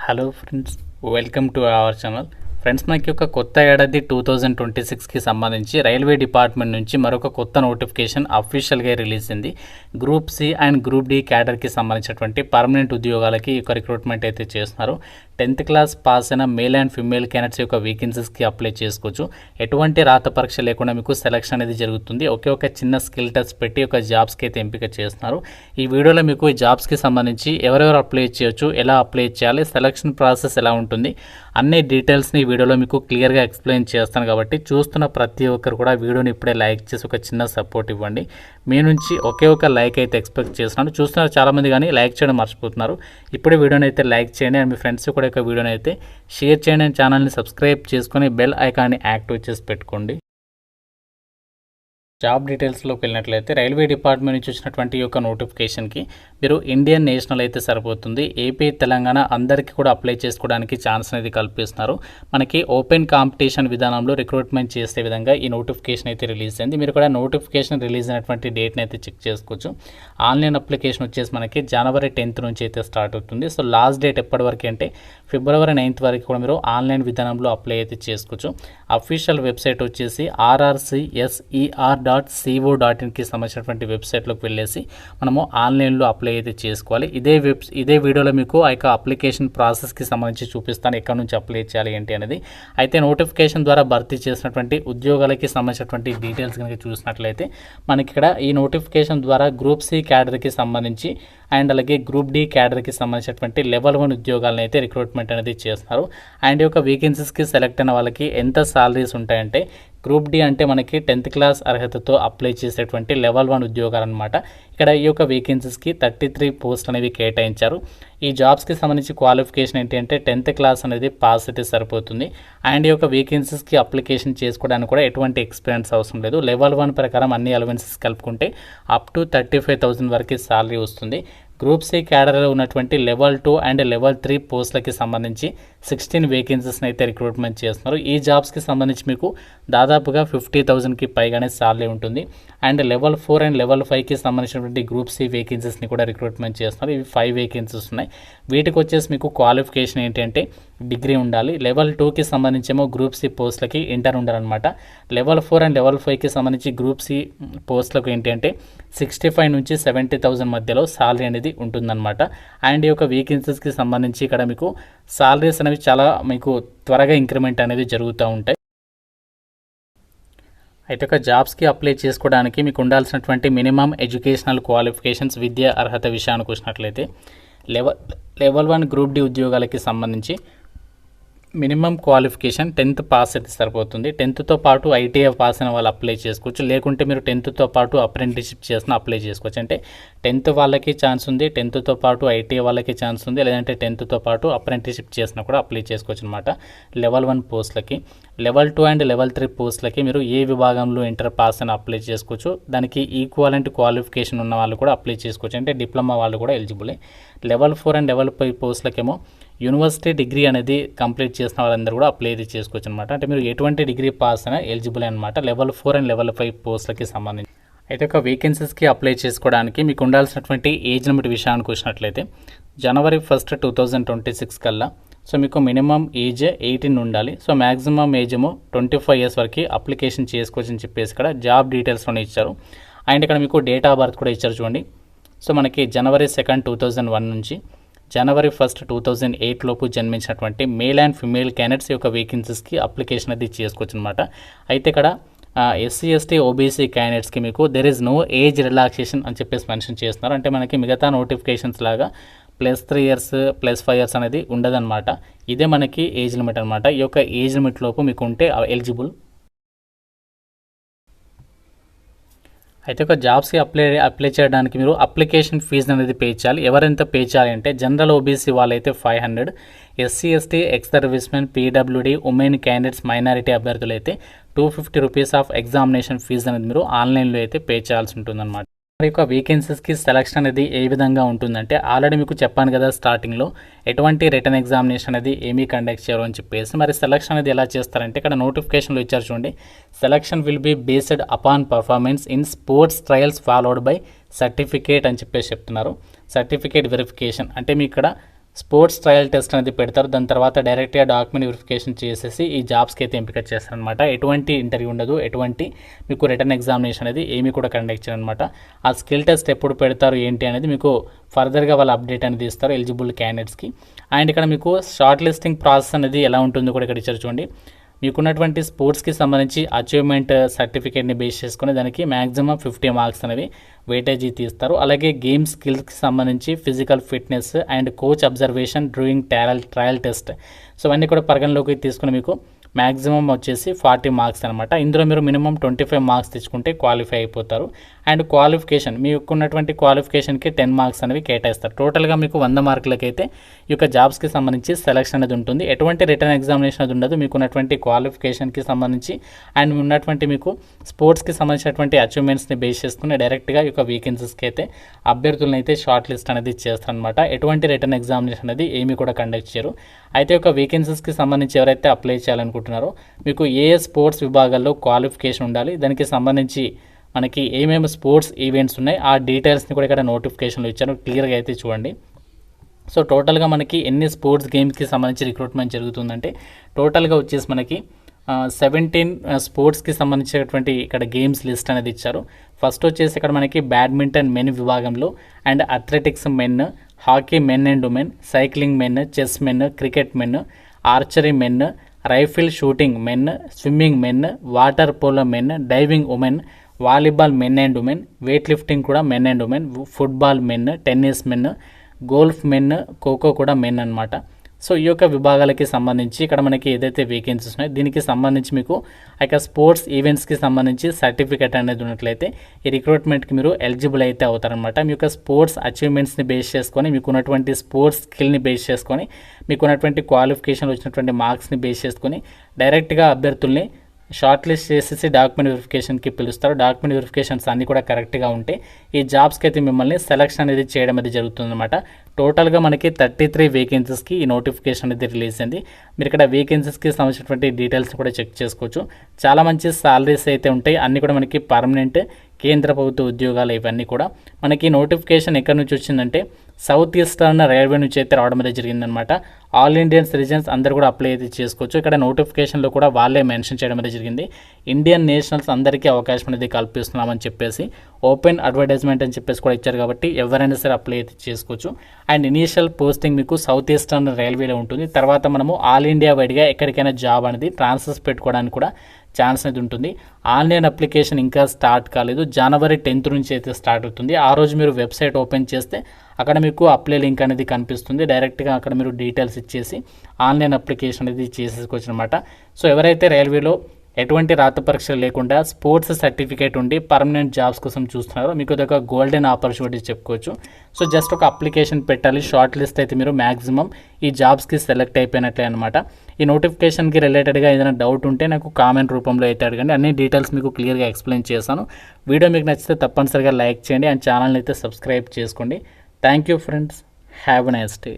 Hello friends, welcome to our channel. Friends, మనకి ఒక కొత్త ఏడాది 2026కి సంబంధించి రైల్వే డిపార్ట్మెంట్ నుంచి మరొక కొత్త నోటిఫికేషన్ అఫీషియల్గా రిలీజ్ అయింది. Group C and group D క్యాడర్కి సంబంధించినటువంటి పర్మనెంట్ ఉద్యోగాలకి ఈ యొక్క రిక్రూట్మెంట్ అయితే చేస్తున్నారు. 10th క్లాస్ పాస్ అయిన మేల్ అండ్ ఫిమేల్ క్యాండిడేట్స్ యొక్క వేకెన్సీస్కి అప్లై చేసుకోవచ్చు. ఎటువంటి రాత పరీక్ష లేకుండా మీకు సెలక్షన్ అనేది జరుగుతుంది. ఒకే ఒక చిన్న స్కిల్ టెస్ట్ పెట్టి ఒక జాబ్స్కి అయితే ఎంపిక చేస్తున్నారు. ఈ వీడియోలో మీకు ఈ జాబ్స్కి సంబంధించి ఎవరెవరు అప్లై చేయొచ్చు, ఎలా అప్లై చేయాలి, సెలక్షన్ ప్రాసెస్ ఎలా ఉంటుంది, అన్ని డీటెయిల్స్ని ఈ వీడియోలో మీకు క్లియర్గా ఎక్స్ప్లెయిన్ చేస్తాను. కాబట్టి చూస్తున్న ప్రతి ఒక్కరు కూడా వీడియోని ఇప్పుడే లైక్ చేసి ఒక చిన్న సపోర్ట్ ఇవ్వండి. మీ నుంచి ఒకే ఒక లైక్ అయితే ఎక్స్పెక్ట్ చేస్తున్నాను. చూస్తున్నారు చాలామంది, కానీ లైక్ చేయడం మర్చిపోతున్నారు. ఇప్పుడే వీడియోని అయితే లైక్ చేయండి అండ్ మీ ఫ్రెండ్స్ కూడా ఒక వీడియోని అయితే షేర్ చేయండి అండ్ ఛానల్ని సబ్స్క్రైబ్ చేసుకొని బెల్ ఐకాన్ని యాక్టివ్ చేసి పెట్టుకోండి. జాబ్ డీటెయిల్స్లోకి వెళ్ళినట్లయితే రైల్వే డిపార్ట్మెంట్ నుంచి వచ్చినటువంటి యొక్క నోటిఫికేషన్కి మీరు ఇండియన్ నేషనల్ అయితే సరిపోతుంది. ఏపీ, తెలంగాణ అందరికీ కూడా అప్లై చేసుకోవడానికి ఛాన్స్ అనేది కల్పిస్తున్నారు. మనకి ఓపెన్ కాంపిటీషన్ విధానంలో రిక్రూట్మెంట్ చేసే విధంగా ఈ నోటిఫికేషన్ అయితే రిలీజ్ అయింది. మీరు కూడా నోటిఫికేషన్ రిలీజ్ అయినటువంటి డేట్ని అయితే చెక్ చేసుకోవచ్చు. ఆన్లైన్ అప్లికేషన్ వచ్చేసి మనకి జనవరి 10th నుంచి అయితే స్టార్ట్ అవుతుంది. సో లాస్ట్ డేట్ ఎప్పటి వరకు అంటే ఫిబ్రవరి 9th వరకు కూడా మీరు ఆన్లైన్ విధానంలో అప్లై అయితే చేసుకోవచ్చు. అఫీషియల్ వెబ్సైట్ వచ్చేసి rrcser.co.inకి సంబంధించినటువంటి వెబ్సైట్లోకి వెళ్ళేసి మనము ఆన్లైన్లో అప్లై అయితే చేసుకోవాలి. ఇదే వీడియోలో మీకు ఆ యొక్క అప్లికేషన్ ప్రాసెస్కి సంబంధించి చూపిస్తాను, ఎక్కడి నుంచి అప్లై చేయాలి ఏంటి అనేది. అయితే నోటిఫికేషన్ ద్వారా భర్తీ చేసినటువంటి ఉద్యోగాలకి సంబంధించినటువంటి డీటెయిల్స్ కనుక చూసినట్లయితే మనకి ఇక్కడ ఈ నోటిఫికేషన్ ద్వారా గ్రూప్ సి క్యాడర్కి సంబంధించి అండ్ అలాగే గ్రూప్ డి క్యాడర్కి సంబంధించినటువంటి లెవెల్ 1 ఉద్యోగాలను అయితే రిక్రూట్మెంట్ అనేది చేస్తున్నారు. అండ్ ఈ యొక్క వేకెన్సీస్కి సెలెక్ట్ అయిన వాళ్ళకి ఎంత సాలరీస్ ఉంటాయంటే, గ్రూప్ డి అంటే మనకి 10th క్లాస్ అర్హతతో అప్లై చేసేటువంటి లెవెల్ 1 ఉద్యోగాలు అనమాట. ఇక్కడ ఈ యొక్క వేకెన్సీస్కి 33 పోస్ట్ అనేవి కేటాయించారు. ఈ జాబ్స్కి సంబంధించి క్వాలిఫికేషన్ ఏంటి అంటే 10th క్లాస్ అనేది పాస్ అయితే సరిపోతుంది. అండ్ ఈ యొక్క వేకెన్సీస్కి అప్లికేషన్ చేసుకోవడానికి కూడా ఎటువంటి ఎక్స్పీరియన్స్ అవసరం లేదు. లెవెల్ 1 ప్రకారం అన్ని అలవెన్సెస్ కలుపుకుంటే అప్ టు 35,000 వరకు సాలరీ వస్తుంది. గ్రూప్ సి క్యాడర్లో ఉన్నటువంటి లెవెల్ 2 అండ్ లెవెల్ 3 పోస్టులకి సంబంధించి 16 వేకెన్సీస్ని అయితే రిక్రూట్మెంట్ చేస్తున్నారు. ఈ జాబ్స్కి సంబంధించి మీకు దాదాపుగా 50,000కి పైగానే సాలరీ ఉంటుంది. అండ్ లెవెల్ 4 అండ్ లెవెల్ 5కి సంబంధించినటువంటి గ్రూప్ సి వేకెన్సీస్ని కూడా రిక్రూట్మెంట్ చేస్తున్నారు. ఇవి 5 వేకెన్సీస్ ఉన్నాయి. వీటికి వచ్చేసి మీకు క్వాలిఫికేషన్ ఏంటంటే డిగ్రీ ఉండాలి. లెవెల్ 2కి సంబంధించేమో గ్రూప్ సి పోస్టులకి ఇంటర్ ఉండాలన్నమాట. లెవెల్ 4 అండ్ లెవెల్ 5కి సంబంధించి గ్రూప్ సి పోస్టులకు ఏంటి అంటే 65 నుంచి 70,000 మధ్యలో సాలరీ అనేది ఉంటుందన్నమాట. అండ్ ఈ యొక్క వేకెన్సీస్కి సంబంధించి ఇక్కడ మీకు సాలరీస్ అనేవి చాలా మీకు త్వరగా ఇంక్రిమెంట్ అనేది జరుగుతూ ఉంటాయి. అయితే ఒక జాబ్స్కి అప్లై చేసుకోవడానికి మీకు ఉండాల్సినటువంటి మినిమం ఎడ్యుకేషనల్ క్వాలిఫికేషన్స్, విద్యా అర్హత విషయానికి వచ్చినట్లయితే లెవెల్ 1 గ్రూప్ డి ఉద్యోగాలకి సంబంధించి మినిమం క్వాలిఫికేషన్ 10th పాస్ అయితే సరిపోతుంది. 10thతో పాటు ఐటీఐ పాస్ అయిన వాళ్ళు అప్లై చేసుకోవచ్చు. లేకుంటే మీరు 10thతో పాటు అప్రెంటిస్షిప్ చేసిన అప్లై చేసుకోవచ్చు. అంటే 10th వాళ్ళకి ఛాన్స్ ఉంది, 10thతో పాటు ఐటీఐ వాళ్ళకి ఛాన్స్ ఉంది, లేదంటే 10thతో పాటు అప్రెంటిస్షిప్ చేసినా కూడా అప్లై చేసుకోవచ్చు అనమాట. లెవెల్ 1 పోస్టులకి, లెవెల్ 2 అండ్ లెవెల్ 3 పోస్టులకి మీరు ఏ విభాగంలో ఇంటర్ పాస్ అని అప్లై చేసుకోవచ్చు. దానికి ఈక్వలెంట్ క్వాలిఫికేషన్ ఉన్న వాళ్ళు కూడా అప్లై చేసుకోవచ్చు. అంటే డిప్లొమా వాళ్ళు కూడా ఎలిజిబులే. లెవెల్ 4 అండ్ లెవెల్ 5 పోస్టులకేమో యూనివర్సిటీ డిగ్రీ అనేది కంప్లీట్ చేసిన వాళ్ళందరూ కూడా అప్లై చేసుకోవచ్చు అనమాట. అంటే మీరు ఎటువంటి డిగ్రీ పాస్ అయినా ఎలిజిబుల్ అనమాట లెవెల్ 4 అండ్ లెవెల్ 5 పోస్టులకి సంబంధించి. అయితే ఒక వేకెన్సీస్కి అప్లై చేసుకోవడానికి మీకు ఉండాల్సినటువంటి ఏజ్ లిమిట్ విషయానికి వచ్చినట్లయితే జనవరి 1st 2026 కల్లా సో మీకు మినిమం ఏజ్ 18 ఉండాలి. సో మ్యాక్సిమం ఏజ్ ఏమో 25 years వరకు అప్లికేషన్ చేసుకోవచ్చు అని చెప్పేసి ఇక్కడ జాబ్ డీటెయిల్స్లోనే ఇచ్చారు. అండ్ ఇక్కడ మీకు డేట్ ఆఫ్ బర్త్ కూడా ఇచ్చారు చూడండి. సో మనకి జనవరి 2nd 2001 నుంచి జనవరి 1st 2008 లోపు జన్మించినటువంటి మేల్ అండ్ ఫిమేల్ క్యాండిడేట్స్ యొక్క వేకెన్సీస్కి అప్లికేషన్ అది చేసుకోవచ్చు అనమాట. అయితే ఇక్కడ SC ST OBC క్యాండిడేట్స్కి మీకు there is no age relaxation అని చెప్పేసి మెన్షన్ చేస్తున్నారు. అంటే మనకి మిగతా నోటిఫికేషన్స్ లాగా +3 years +5 years అనేది ఉండదన్నమాట. ఇదే మనకి ఏజ్ లిమిట్ అనమాట. ఈ యొక్క ఏజ్ లిమిట్ లోపు మీకు ఉంటే ఎలిజిబుల్. అయితే ఒక జాబ్స్కి అప్లై చేయడానికి మీరు అప్లికేషన్ ఫీజు అనేది పే చేయాలి. ఎవరెంత పే చేయాలి అంటే జనరల్ ఓబీసీ వాళ్ళైతే 500, SC ST ex servicemen, PWD, women candidates, minority అభ్యర్థులు అయితే 250 రూపీస్ ఆఫ్ ఎగ్జామినేషన్ ఫీజు అనేది మీరు ఆన్లైన్లో అయితే పే చేయాల్సి ఉంటుందన్నమాట. మరి యొక్క వేకెన్సీస్కి సెలక్షన్ అనేది ఏ విధంగా ఉంటుందంటే ఆల్రెడీ మీకు చెప్పాను కదా స్టార్టింగ్లో ఎటువంటి రిటర్న్ ఎగ్జామినేషన్ అనేది ఏమీ కండక్ట్ చేయరు అని చెప్పేసి. మరి సెలక్షన్ అనేది ఎలా చేస్తారంటే ఇక్కడ నోటిఫికేషన్లో ఇచ్చారు చూడండి. Selection will be based upon performance in sports trials followed by certificate అని చెప్పేసి చెప్తున్నారు. సర్టిఫికేట్ వెరిఫికేషన్ అంటే మీ ఇక్కడ స్పోర్ట్స్ ట్రయల్ టెస్ట్ అనేది పెడతారు. దాని తర్వాత డైరెక్ట్గా డాక్యుమెంట్ వెరిఫికేషన్ చేసేసి ఈ జాబ్స్కి అయితే ఎంపిక చేస్తారనమాట. ఎటువంటి ఇంటర్వ్యూ ఉండదు, ఎటువంటి మీకు రిటర్న్ ఎగ్జామినేషన్ అనేది ఏమీ కూడా కండక్ట్ చేయరనమాట. ఆ స్కిల్ టెస్ట్ ఎప్పుడు పెడతారు ఏంటి అనేది మీకు ఫర్దర్గా వాళ్ళు అప్డేట్ అనేది ఇస్తారు ఎలిజిబుల్ క్యాండిడేట్స్కి. అండ్ ఇక్కడ మీకు షార్ట్ లిస్టింగ్ ప్రాసెస్ అనేది ఎలా ఉంటుందో కూడా ఇక్కడ ఇచ్చారు చూడండి. మీకున్నటువంటి స్పోర్ట్స్కి సంబంధించి అచీవ్మెంట్ సర్టిఫికేట్ని బేస్ చేసుకుని దానికి మ్యాక్సిమం 50 మార్క్స్ అనేవి వెయిటేజీ తీస్తారు. అలాగే గేమ్ స్కిల్స్కి సంబంధించి physical fitness and coach observation during trial test, so అన్నీ కూడా పరిగణలోకి తీసుకుని మీకు మ్యాక్సిమం వచ్చేసి 40 మార్క్స్ అనమాట. ఇందులో మీరు మినిమం 25 మార్క్స్ తెచ్చుకుంటే క్వాలిఫై అయిపోతారు. అండ్ క్వాలిఫికేషన్ మీకు ఉన్నటువంటి క్వాలిఫికేషన్కి 10 మార్క్స్ అనేవి కేటాయిస్తారు. టోటల్గా మీకు 100 మార్కులకైతే ఈ యొక్క జాబ్స్కి సంబంధించి సెలక్షన్ అనేది ఉంటుంది. ఎటువంటి రిటర్న్ ఎగ్జామినేషన్ అది ఉండదు. మీకు ఉన్నటువంటి క్వాలిఫికేషన్కి సంబంధించి అండ్ ఉన్నటువంటి మీకు స్పోర్ట్స్కి సంబంధించినటువంటి అచీవ్మెంట్స్ని బేస్ చేసుకుని డైరెక్ట్గా ఈ యొక్క వేకెన్సీస్కి అయితే అభ్యర్థులను అయితే షార్ట్ లిస్ట్ అనేది చేస్తారనమాట. ఎటువంటి రిటర్న్ ఎగ్జామినేషన్ అనేది ఏమీ కూడా కండక్ట్ చేయరు. అయితే ఒక వేకెన్సీస్కి సంబంధించి ఎవరైతే అప్లై చేయాలనుకుంటున్నారో మీకు ఏ స్పోర్ట్స్ విభాగాల్లో క్వాలిఫికేషన్ ఉండాలి, దానికి సంబంధించి మనకి ఏమేమి స్పోర్ట్స్ ఈవెంట్స్ ఉన్నాయి ఆ డీటెయిల్స్ని కూడా ఇక్కడ నోటిఫికేషన్లో ఇచ్చాను, క్లియర్గా అయితే చూడండి. సో టోటల్గా మనకి ఎన్ని స్పోర్ట్స్ గేమ్స్కి సంబంధించి రిక్రూట్మెంట్ జరుగుతుందంటే టోటల్గా వచ్చేసి మనకి 17 స్పోర్ట్స్కి సంబంధించినటువంటి ఇక్కడ గేమ్స్ లిస్ట్ అనేది ఇచ్చారు. ఫస్ట్ వచ్చేసి ఇక్కడ మనకి బ్యాడ్మింటన్ మెన్ విభాగంలో and athletics men, hockey men and women, cycling men, chess men, cricket men, archery men, rifle shooting men, swimming men, water polo men, diving women, volleyball men and women, weight lifting కూడా men and women, football men, tennis men, golf men, kho kho కూడా men అనమాట. So ఈ యొక్క విభాగాలకి సంబంధించి ఇక్కడ మనకి ఏదైతే vacancies ఉన్నాయో దీనికి సంబంధించి మీకు ఇక స్పోర్ట్స్ ఈవెంట్స్కి సంబంధించి సర్టిఫికేట్ అనేది ఉన్నట్లయితే ఈ రిక్రూట్మెంట్కి మీరు ఎలిజిబుల్ అయితే అవుతారనమాట. మీ యొక్క స్పోర్ట్స్ అచీవ్మెంట్స్ని బేస్ చేసుకొని మీకు ఉన్నటువంటి స్పోర్ట్స్ స్కిల్ని బేస్ చేసుకొని మీకు ఉన్నటువంటి క్వాలిఫికేషన్ వచ్చినటువంటి మార్క్స్ని బేస్ చేసుకొని డైరెక్ట్గా అభ్యర్థుల్ని షార్ట్ లిస్ట్ చేసేసి డాక్యుమెంట్ వెరిఫికేషన్కి పిలుస్తారు. డాక్యుమెంట్ వెరిఫికేషన్స్ అన్నీ కూడా కరెక్ట్గా ఉంటే ఈ జాబ్స్కి అయితే మిమ్మల్ని సెలక్షన్ అనేది చేయడం అనేది జరుగుతుందన్నమాట. టోటల్గా మనకి 33 వేకెన్సీస్కి ఈ నోటిఫికేషన్ అనేది రిలీజ్ అయింది. మీరు ఇక్కడ వేకెన్సీస్కి సంబంధించినటువంటి డీటెయిల్స్ కూడా చెక్ చేసుకోవచ్చు. చాలా మంచి సాలరీస్ అయితే ఉంటాయి, అన్నీ కూడా మనకి పర్మనెంట్ కేంద్ర ప్రభుత్వ ఉద్యోగాలు. ఇవన్నీ కూడా మనకి నోటిఫికేషన్ ఎక్కడి నుంచి వచ్చిందంటే సౌత్ ఈస్టర్న్ రైల్వే నుంచి అయితే రావడం అనేది జరిగిందనమాట. ఆల్ ఇండియన్ సిటిజన్స్ అందరూ కూడా అప్లై అయితే చేసుకోవచ్చు. ఇక్కడ నోటిఫికేషన్లో కూడా వాళ్ళే మెన్షన్ చేయడం అనేది జరిగింది. ఇండియన్ నేషనల్స్ అందరికీ అవకాశం అనేది కల్పిస్తున్నామని చెప్పేసి ఓపెన్ అడ్వర్టైజ్మెంట్ అని చెప్పేసి కూడా ఇచ్చారు. కాబట్టి ఎవరైనా సరే అప్లై అయితే చేసుకోవచ్చు. అండ్ ఇనీషియల్ పోస్టింగ్ మీకు సౌత్ ఈస్టర్న్ రైల్వేలో ఉంటుంది. తర్వాత మనము ఆల్ ఇండియా వైడ్గా ఎక్కడికైనా జాబ్ అనేది ట్రాన్స్ఫర్స్ పెట్టుకోవడానికి కూడా ఛాన్స్ అనేది ఉంటుంది. ఆన్లైన్ అప్లికేషన్ ఇంకా స్టార్ట్ కాలేదు, జనవరి 10th నుంచి అయితే స్టార్ట్ అవుతుంది. ఆ రోజు మీరు వెబ్సైట్ ఓపెన్ చేస్తే అక్కడ మీకు అప్లై లింక్ అనేది కనిపిస్తుంది. డైరెక్ట్గా అక్కడ మీరు డీటెయిల్స్ ఇచ్చేసి ఆన్లైన్ అప్లికేషన్ అనేది చేసేసుకోవచ్చు అనమాట. సో ఎవరైతే రైల్వేలో ఎటువంటి రాత పరీక్షలు లేకుండా స్పోర్ట్స్ సర్టిఫికేట్ ఉండి పర్మనెంట్ జాబ్స్ కోసం చూస్తున్నారో మీకు ఒక గోల్డెన్ ఆపర్చునిటీ చెప్పుకోవచ్చు. సో జస్ట్ ఒక అప్లికేషన్ పెట్టాలి, షార్ట్ లిస్ట్ అయితే మీరు మ్యాక్సిమం ఈ జాబ్స్కి సెలెక్ట్ అయిపోయినట్లే అనమాట. ఈ నోటిఫికేషన్కి రిలేటెడ్గా ఏదైనా డౌట్ ఉంటే నాకు కామెంట్ రూపంలో అయితే అడగండి. అన్ని డీటెయిల్స్ మీకు క్లియర్గా ఎక్స్ప్లెయిన్ చేశాను. వీడియో మీకు నచ్చితే తప్పనిసరిగా లైక్ చేయండి అండ్ ఛానల్ని అయితే సబ్స్క్రైబ్ చేసుకోండి. Thank you friends, have a nice day.